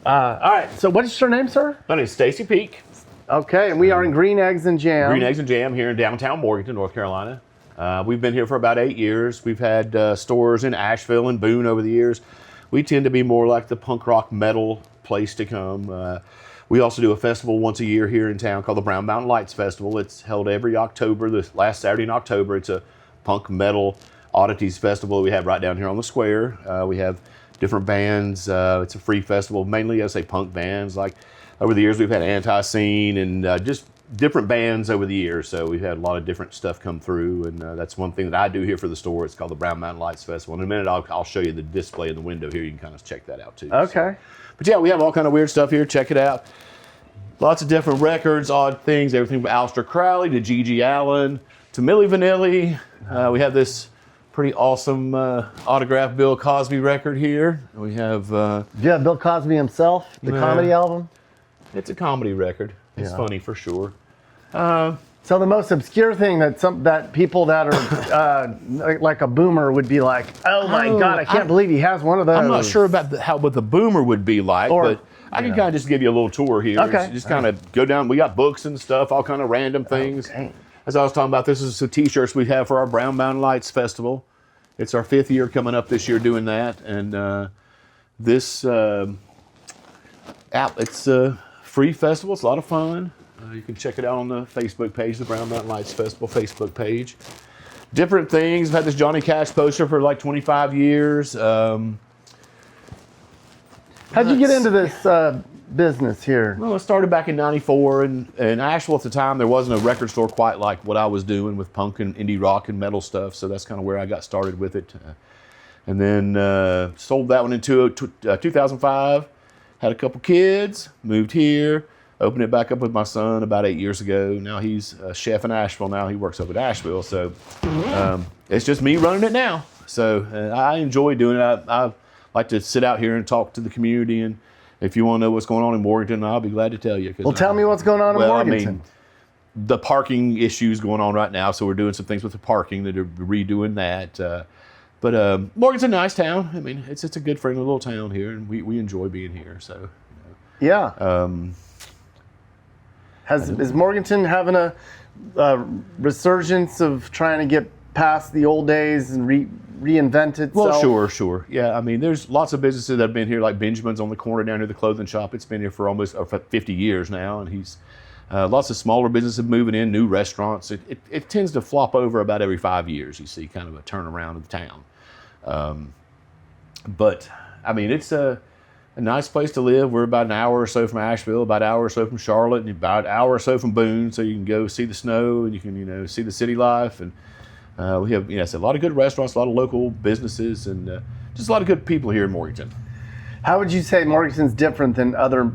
All right, so what is your name, sir? My name is Stacey Peek. Okay, and we are in Green Eggs and Jam. Green Eggs and Jam here in downtown Morganton, North Carolina. We've been here for about 8 years. We've had stores in Asheville and Boone over the years. We tend to be more like the punk rock metal place to come. We also do a festival once a year here in town called the Brown Mountain Lights Festival. It's held every October, the last Saturday in October. It's a punk metal oddities festival we have right down here on the square. We have different bands. It's a free festival, mainly I say punk bands. Like over the years we've had Anti-Scene and just different bands over the years. So we've had a lot of different stuff come through, and that's one thing that I do here for the store. It's called the Brown Mountain Lights Festival. In a minute I'll show you the display in the window here. You can kind of check that out too. Okay. So. But yeah, we have all kind of weird stuff here. Check it out. Lots of different records, odd things, everything from Aleister Crowley to G.G. Allin to Milli Vanilli. We have this pretty awesome autographed Bill Cosby record here. We have... Do you have Bill Cosby himself, the comedy album? It's a comedy record. It's funny for sure. So the most obscure thing that people that are like a boomer would be like, oh my God, I can't believe he has one of those. I'm not sure about what the boomer would be like, but I can kind of just give you a little tour here. Okay. Just kind of go down. We got books and stuff, all kind of random things. Okay. As I was talking about, this is the t-shirts we have for our Brown Mountain Lights Festival. It's our 5th year coming up this year doing that. And it's a free festival. It's a lot of fun. You can check it out on the Facebook page, the Brown Mountain Lights Festival Facebook page. Different things. I've had this Johnny Cash poster for like 25 years. How'd you get into this business here? Well, it started back in '94, and in Asheville at the time, there wasn't a record store quite like what I was doing with punk and indie rock and metal stuff, so that's kind of where I got started with it. And then sold that one in 2005, had a couple kids, moved here, opened it back up with my son about 8 years ago. Now he's a chef in Asheville. Now he works up at Asheville, so it's just me running it now. So I enjoy doing it. I like to sit out here and talk to the community, and if you want to know what's going on in Morganton, I'll be glad to tell you. Well, tell me what's going on in Morganton. I mean, the parking issues going on right now, so we're doing some things with the parking. That are redoing that. But Morganton's a nice town. I mean, it's a good friendly little town here, and we enjoy being here. So, yeah. Is Morganton having a resurgence of trying to get past the old days and reinvent itself? Well, sure. Yeah, I mean, there's lots of businesses that have been here, like Benjamin's on the corner down near the clothing shop. It's been here for almost 50 years now, and he's lots of smaller businesses moving in, new restaurants. It tends to flop over about every 5 years. You see kind of a turnaround of the town. But I mean, it's a nice place to live. We're about an hour or so from Asheville, about an hour or so from Charlotte, and about an hour or so from Boone, so you can go see the snow and you can see the city life. And we have a lot of good restaurants, a lot of local businesses, and just a lot of good people here in Morganton. How would you say Morganton's different than other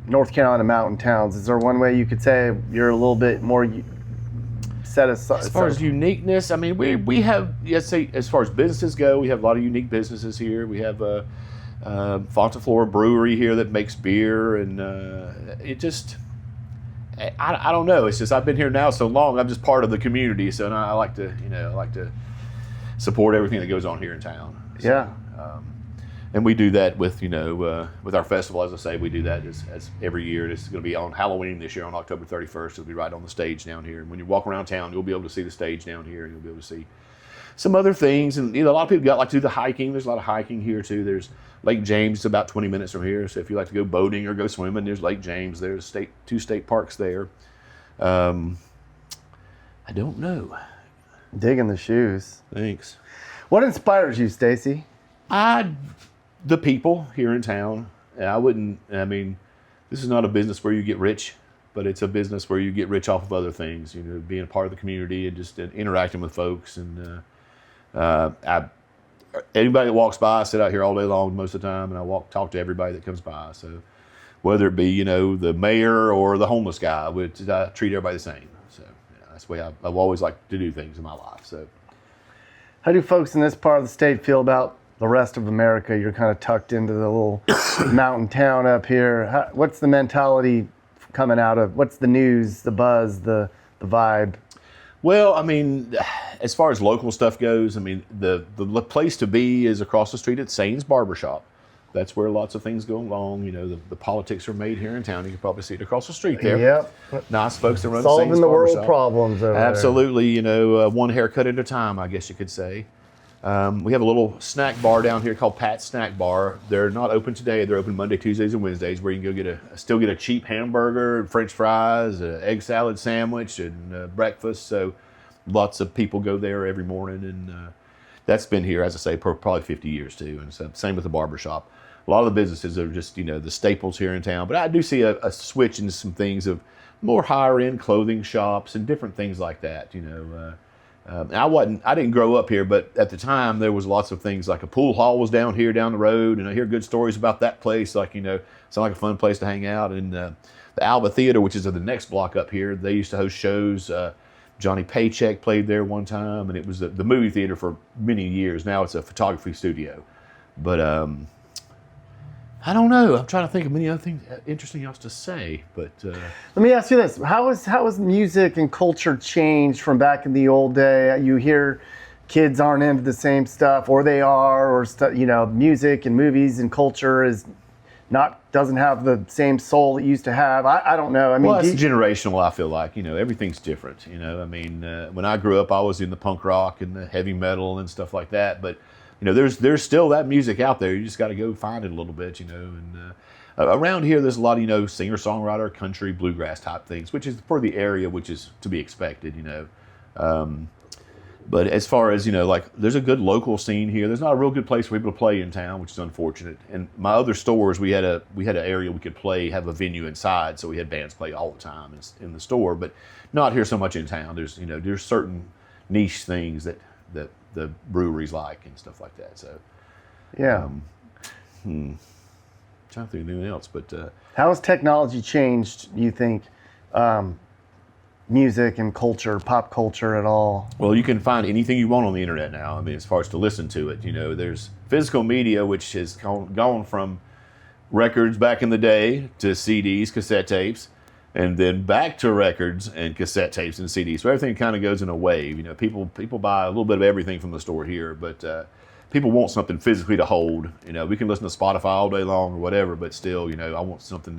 North Carolina mountain towns? Is there one way you could say you're a little bit more set aside? As far as uniqueness, I mean, we have, as far as businesses go, we have a lot of unique businesses here. We have Fontaflora Brewery here that makes beer, and it just, I don't know. It's just I've been here now so long. I'm just part of the community, so I like to support everything that goes on here in town. So, yeah. And we do that with our festival. As I say, we do that as every year. It's going to be on Halloween this year on October 31st. It'll be right on the stage down here. And when you walk around town, you'll be able to see the stage down here, and you'll be able to see some other things. And a lot of people like to do the hiking. There's a lot of hiking here too. There's Lake James, about 20 minutes from here. So if you like to go boating or go swimming, there's Lake James. There's two state parks there. I don't know. Digging the shoes. Thanks. What inspires you, Stacey? The people here in town. I mean, this is not a business where you get rich, but it's a business where you get rich off of other things, being a part of the community and just interacting with folks. And anybody that walks by, I sit out here all day long most of the time, and I talk to everybody that comes by. So whether it be, the mayor or the homeless guy, I treat everybody the same. So that's the way I've always liked to do things in my life. So how do folks in this part of the state feel about the rest of America? You're kind of tucked into the little mountain town up here. What's the mentality coming out of, what's the news, the buzz, the vibe? Well, I mean, as far as local stuff goes, I mean, the place to be is across the street at Sane's Barbershop. that's where lots of things go along. You know, the politics are made here in town. You can probably see it across the street there. Yep. Nice folks that run Solving Satan's the world Barbershop. problems over Absolutely. You know, one haircut at a time, I guess you could say. We have a little snack bar down here called Pat's Snack Bar. They're not open today. They're open Monday, Tuesdays, and Wednesdays, where you can go still get a cheap hamburger, French fries, an egg salad sandwich, and breakfast. So lots of people go there every morning, and that's been here, as I say, probably 50 years too. And so same with the barbershop. A lot of the businesses are just, you know, the staples here in town. But I do see a switch into some things of more higher end clothing shops and different things like that, you know. I didn't grow up here, but at the time there was lots of things like a pool hall was down here down the road, and I hear good stories about that place. Like, you know, sound like a fun place to hang out. And the Alba Theater, which is at the next block up here, they used to host shows. Johnny Paycheck played there one time, and it was the movie theater for many years. Now it's a photography studio. But I don't know. I'm trying to think of many other things interesting else to say. But Let me ask you this: how has music and culture changed from back in the old day? You hear kids aren't into the same stuff, or they are, or you know, music and movies and culture doesn't have the same soul it used to have. I don't know. I mean, well, it's generational. I feel like, you know, everything's different. You know, I mean, when I grew up, I was in the punk rock and the heavy metal and stuff like that. But you know, there's still that music out there. You just got to go find it a little bit, you know. And around here, there's a lot of, you know, singer-songwriter, country, bluegrass type things, which is for the area, which is to be expected, you know. But as far as, you know, like, there's a good local scene here. There's not a real good place for people to play in town, which is unfortunate. And my other stores, we had an area we could play, have a venue inside, so we had bands play all the time in the store. But not here so much in town. There's, you know, there's certain niche things that the breweries like and stuff like that. So yeah. Trying to think of anything else, but how has technology changed, you think, music and culture, pop culture at all? Well, you can find anything you want on the internet now. I mean, as far as to listen to it, you know, there's physical media, which has gone from records back in the day to CDs, cassette tapes, and then back to records and cassette tapes and CDs. So everything kind of goes in a wave. You know, people buy a little bit of everything from the store here, but people want something physically to hold. You know, we can listen to Spotify all day long or whatever, but still, you know, I want something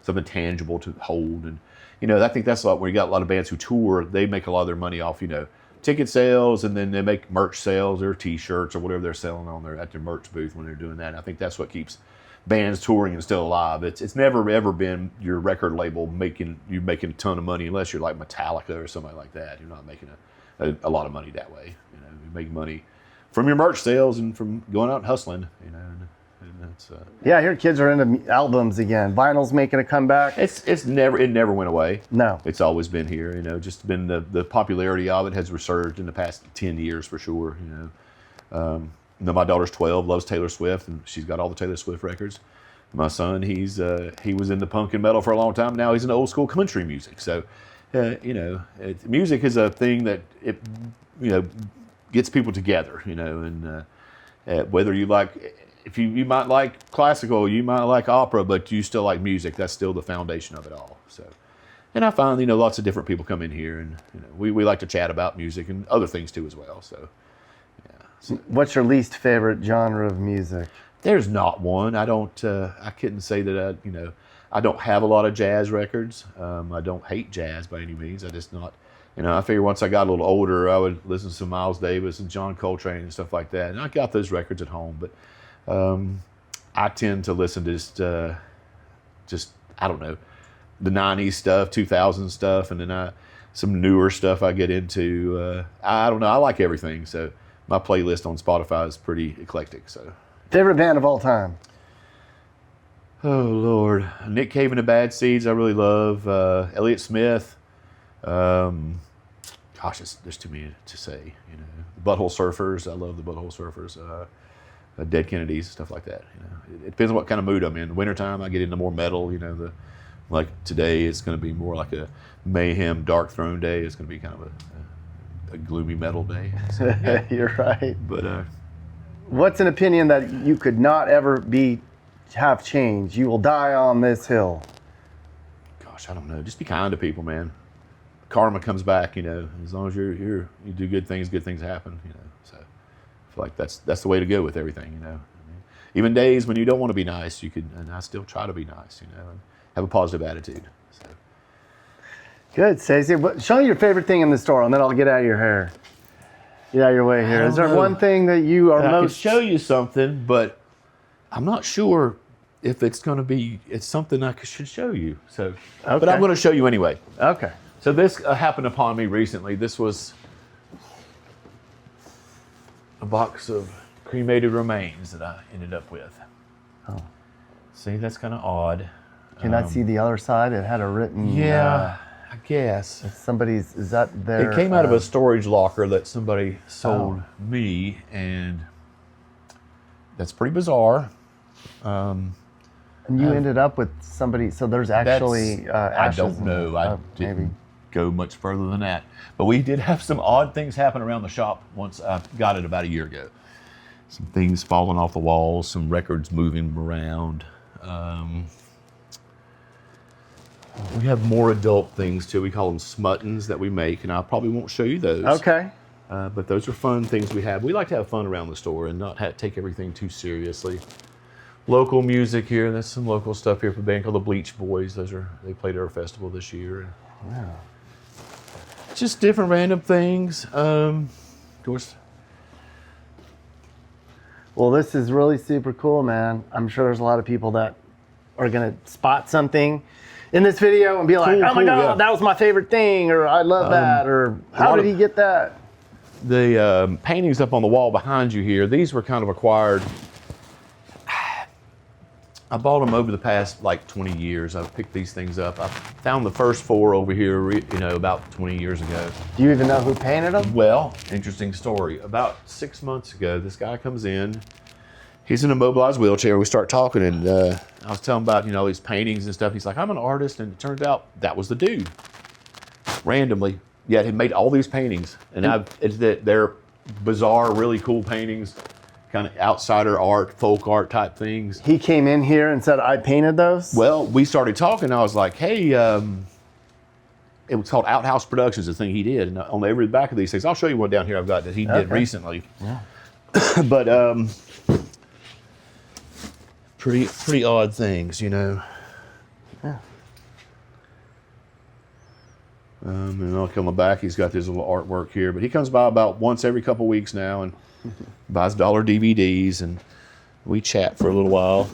something tangible to hold. And you know, I think that's a lot where you got a lot of bands who tour. They make a lot of their money off, you know, ticket sales, and then they make merch sales or T-shirts or whatever they're selling at their merch booth when they're doing that. And I think that's what keeps bands touring and still alive. It's never ever been your record label making a ton of money, unless you're like Metallica or somebody like that. You're not making a lot of money that way. You know, you make money from your merch sales and from going out and hustling. You know, and that's yeah. I hear kids are into albums again. Vinyl's making a comeback. It never went away. No, it's always been here. You know, just been the popularity of it has resurged in the past 10 years for sure. You know. My daughter's 12, loves Taylor Swift, and she's got all the Taylor Swift records. My son, he was into punk and metal for a long time. Now he's into old school country music. So, you know, music is a thing that it, you know, gets people together. You know, and whether you like, if you might like classical, you might like opera, but you still like music. That's still the foundation of it all. So, and I find, you know, lots of different people come in here, and you know, we like to chat about music and other things too as well. So. What's your least favorite genre of music? There's not one. I couldn't say that I don't have a lot of jazz records. I don't hate jazz by any means. I just not, you know, I figure once I got a little older, I would listen to some Miles Davis and John Coltrane and stuff like that. And I got those records at home, but I tend to listen to just I don't know, the 90s stuff, 2000s stuff, and then some newer stuff I get into. I don't know. I like everything, so my playlist on Spotify is pretty eclectic. So, favorite band of all time? Oh Lord, Nick Cave and the Bad Seeds. I really love Elliott Smith. Gosh, there's too many to say. You know, the Butthole Surfers. I love the Butthole Surfers. Dead Kennedys, stuff like that. You know, it depends on what kind of mood I'm in. In the wintertime, I get into more metal. You know, like today, it's going to be more like a mayhem, Dark Throne day. It's going to be kind of a gloomy metal day. So, yeah. You're right. But what's an opinion that you could not ever have changed? You will die on this hill. Gosh, I don't know. Just be kind to people, man. Karma comes back, you know. As long as you do good things happen, you know. So I feel like that's the way to go with everything, you know. I mean, even days when you don't want to be nice, and I still try to be nice, and have a positive attitude. So. Good, Stacey. Show me your favorite thing in the store, and then I'll get out of your hair. Get out of your way here. Is there one thing that you are most... I can show you something, but I'm not sure if it's going to be, it's something I should show you. So, okay. But I'm going to show you anyway. Okay. So this happened upon me recently. This was a box of cremated remains that I ended up with. Oh. See, that's kind of odd. Can I see the other side? It had a written... Yeah, I guess. Is that their... It came out of a storage locker that somebody sold me, and that's pretty bizarre. And you ended up with somebody, so there's actually ashes. I don't know. I didn't go much further than that. But we did have some odd things happen around the shop once I got it about a year ago. Some things falling off the walls, some records moving around. We have more adult things too. We call them smuttons that we make, and I probably won't show you those. Okay. But those are fun things we have. We like to have fun around the store and not take everything too seriously. Local music here. There's some local stuff here for a band called the Bleach Boys. They played at our festival this year. Wow. Just different random things. Of course. Well, this is really super cool, man. I'm sure there's a lot of people that are gonna spot something in this video and be like, "Oh my God, that was my favorite thing," or "I love that," or "How did he get that?" The paintings up on the wall behind you here, these were kind of acquired. I bought them over the past like 20 years. I've picked these things up. I found the first 4 over here, about 20 years ago. Do you even know who painted them? Well, interesting story. About 6 months ago, this guy comes in. He's in a mobilized wheelchair. We start talking, and I was telling him about all these paintings and stuff. He's like, "I'm an artist," and it turns out that was the dude. Randomly, yet he made all these paintings, and they're bizarre, really cool paintings. Kind of outsider art, folk art type things. He came in here and said, "I painted those?" Well, we started talking. I was like, "Hey," it was called Outhouse Productions, the thing he did. And on the back of these things, I'll show you one down here I've got that he did recently. Yeah. But pretty odd things, Yeah. And look on the back, he's got this little artwork here. But he comes by about once every couple weeks now and buys dollar DVDs, and we chat for a little while.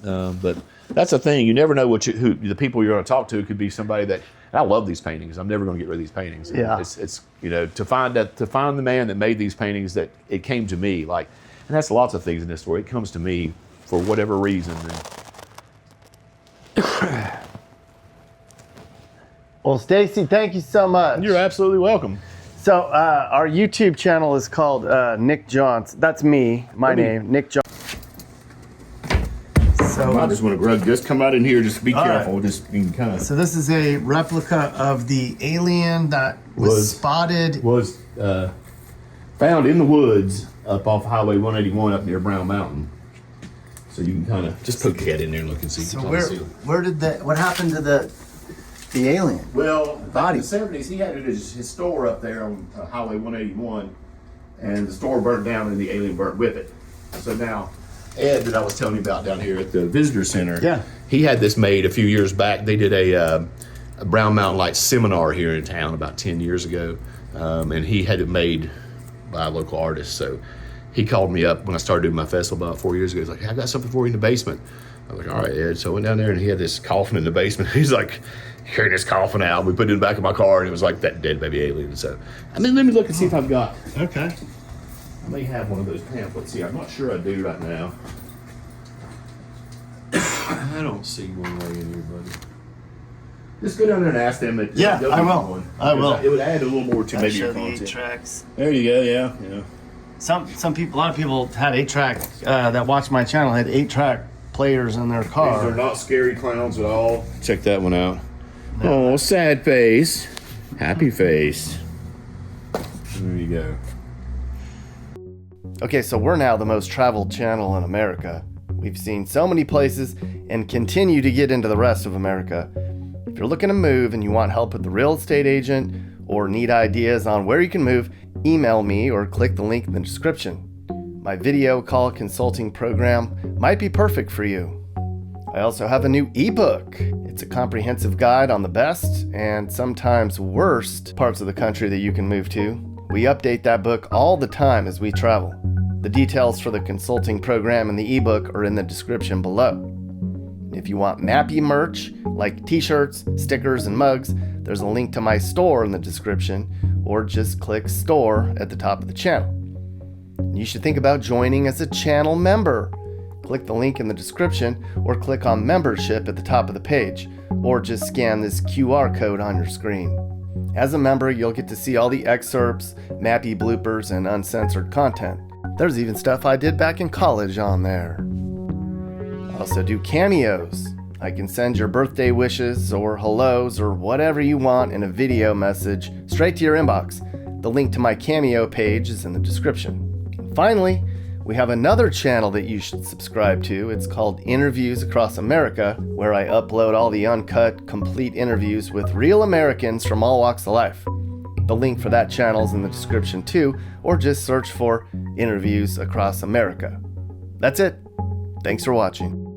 But that's the thing; you never know who the people you're going to talk to could be. Somebody that I love these paintings. I'm never going to get rid of these paintings. Yeah, it's to find the man that made these paintings, that it came to me and that's lots of things in this story. It comes to me for whatever reason. Well, Stacey, thank you so much. You're absolutely welcome. So our YouTube channel is called Nick Johnson. That's me, my name, Nick Johnson. So I just want to just come out in here. Just be careful. Right. Just kind of. So this is a replica of the alien that was spotted. Was found in the woods up off Highway 181 up near Brown Mountain. So you can kind of just poke your head in there and look and see. So what happened to the alien? Well, body. In the 70s, he had his store up there on Highway 181, and the store burnt down and the alien burnt with it. So now, Ed, that I was telling you about down here at the visitor center, he had this made a few years back. They did a Brown Mountain Lights seminar here in town about 10 years ago, and he had it made by a local artist. So he called me up when I started doing my festival about 4 years ago. He's like, "Hey, I got something for you in the basement." I was like, "All right, Ed." So I went down there, and he had this coffin in the basement. He's like, carrying this coffin out. We put it in the back of my car, and it was like that dead baby alien. So, let me look and see if I've got. Okay. I may have one of those pamphlets here. I'm not sure I do right now. I don't see one way in here, buddy. Just go down there and ask them. I will. I will. It would add a little more to maybe your content. 8 tracks. There you go. Yeah. Some people, a lot of people had 8-track that watched my channel had 8-track players in their car. These are not scary clowns at all. Check that one out. Oh, sad face. Happy face. There you go. Okay, so we're now the most traveled channel in America. We've seen so many places and continue to get into the rest of America. If you're looking to move and you want help with the real estate agent or need ideas on where you can move, email me or click the link in the description. my video call consulting program might be perfect for you. I also have a new ebook. It's a comprehensive guide on the best and sometimes worst parts of the country that you can move to. We update that book all the time as we travel. The details for the consulting program and the ebook are in the description below. If you want Mappy merch, like t-shirts, stickers, and mugs, there's a link to my store in the description, or just click store at the top of the channel. You should think about joining as a channel member. Click the link in the description, or click on membership at the top of the page, or just scan this QR code on your screen. As a member, you'll get to see all the excerpts, Mappy bloopers, and uncensored content. There's even stuff I did back in college on there. I also do cameos. I can send your birthday wishes or hellos or whatever you want in a video message straight to your inbox. The link to my Cameo page is in the description. And finally, we have another channel that you should subscribe to. It's called Interviews Across America, where I upload all the uncut, complete interviews with real Americans from all walks of life. The link for that channel is in the description too, or just search for Interviews Across America. That's it. Thanks for watching.